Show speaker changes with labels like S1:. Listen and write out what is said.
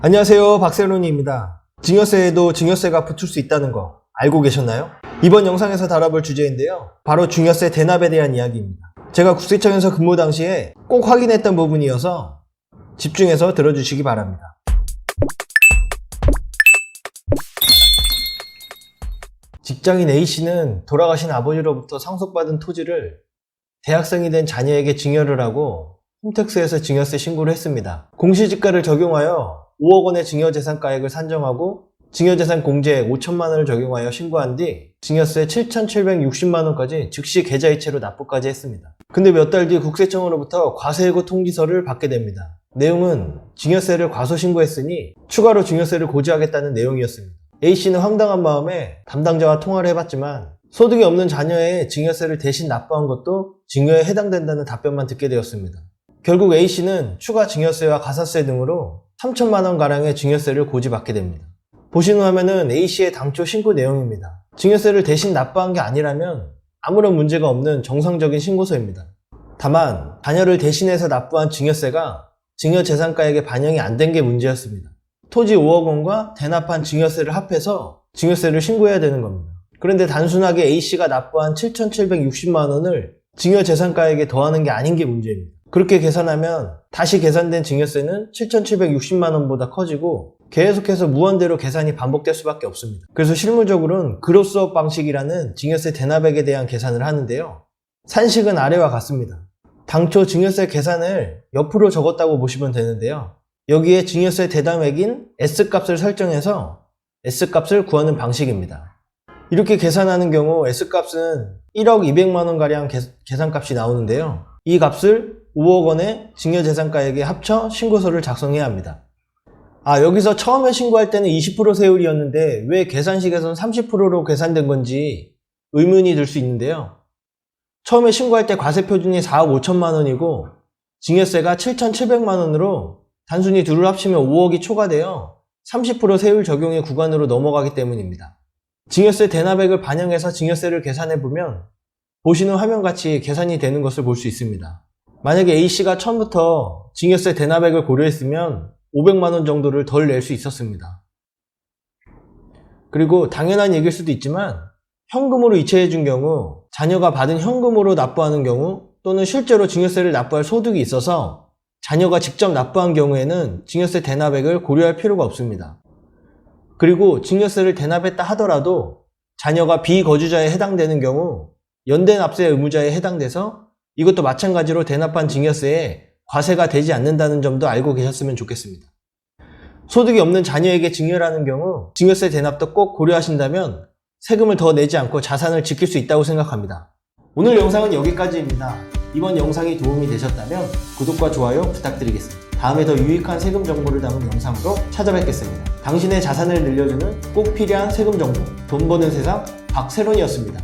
S1: 안녕하세요, 박세론입니다. 증여세에도 증여세가 붙을 수 있다는 거 알고 계셨나요? 이번 영상에서 다뤄볼 주제인데요, 바로 증여세 대납에 대한 이야기입니다. 제가 국세청에서 근무 당시에 꼭 확인했던 부분이어서 집중해서 들어주시기 바랍니다. 직장인 A씨는 돌아가신 아버지로부터 상속받은 토지를 대학생이 된 자녀에게 증여를 하고 홈택스에서 증여세 신고를 했습니다. 공시지가를 적용하여 5억 원의 증여재산가액을 산정하고 증여재산 공제액 5천만 원을 적용하여 신고한 뒤 증여세 7,760만 원까지 즉시 계좌이체로 납부까지 했습니다. 근데 몇 달 뒤 국세청으로부터 과세예고 통지서를 받게 됩니다. 내용은 증여세를 과소 신고했으니 추가로 증여세를 고지하겠다는 내용이었습니다. A씨는 황당한 마음에 담당자와 통화를 해봤지만 소득이 없는 자녀의 증여세를 대신 납부한 것도 증여에 해당된다는 답변만 듣게 되었습니다. 결국 A씨는 추가 증여세와 가사세 등으로 3천만 원가량의 증여세를 고지받게 됩니다. 보시는 화면은 A씨의 당초 신고 내용입니다. 증여세를 대신 납부한 게 아니라면 아무런 문제가 없는 정상적인 신고서입니다. 다만 자녀를 대신해서 납부한 증여세가 증여재산가액에 반영이 안 된 게 문제였습니다. 토지 5억 원과 대납한 증여세를 합해서 증여세를 신고해야 되는 겁니다. 그런데 단순하게 A씨가 납부한 7,760만 원을 증여재산가액에 더하는 게 아닌 게 문제입니다. 그렇게 계산하면 다시 계산된 증여세는 7,760만 원보다 커지고 계속해서 무한대로 계산이 반복될 수밖에 없습니다. 그래서 실무적으로는 그로스업 방식이라는 증여세 대납액에 대한 계산을 하는데요, 산식은 아래와 같습니다. 당초 증여세 계산을 옆으로 적었다고 보시면 되는데요, 여기에 증여세 대납액인 S값을 설정해서 S값을 구하는 방식입니다. 이렇게 계산하는 경우 S값은 1억 200만 원가량 계산값이 나오는데요, 이 값을 5억 원의 증여재산가액에 합쳐 신고서를 작성해야 합니다. 여기서 처음에 신고할 때는 20% 세율이었는데 왜 계산식에서는 30%로 계산된 건지 의문이 들 수 있는데요, 처음에 신고할 때 과세표준이 4억 5천만 원이고 증여세가 7,700만 원으로 단순히 둘을 합치면 5억이 초과되어 30% 세율 적용의 구간으로 넘어가기 때문입니다. 증여세 대납액을 반영해서 증여세를 계산해보면 보시는 화면같이 계산이 되는 것을 볼 수 있습니다. 만약에 A씨가 처음부터 증여세 대납액을 고려했으면 500만 원 정도를 덜 낼 수 있었습니다. 그리고 당연한 얘기일 수도 있지만 현금으로 이체해 준 경우, 자녀가 받은 현금으로 납부하는 경우, 또는 실제로 증여세를 납부할 소득이 있어서 자녀가 직접 납부한 경우에는 증여세 대납액을 고려할 필요가 없습니다. 그리고 증여세를 대납했다 하더라도 자녀가 비거주자에 해당되는 경우 연대납세 의무자에 해당돼서 이것도 마찬가지로 대납한 증여세에 과세가 되지 않는다는 점도 알고 계셨으면 좋겠습니다. 소득이 없는 자녀에게 증여를 하는 경우 증여세 대납도 꼭 고려하신다면 세금을 더 내지 않고 자산을 지킬 수 있다고 생각합니다. 오늘 영상은 여기까지입니다. 이번 영상이 도움이 되셨다면 구독과 좋아요 부탁드리겠습니다. 다음에 더 유익한 세금 정보를 담은 영상으로 찾아뵙겠습니다. 당신의 자산을 늘려주는 꼭 필요한 세금 정보, 돈 버는 세상 박세론이었습니다.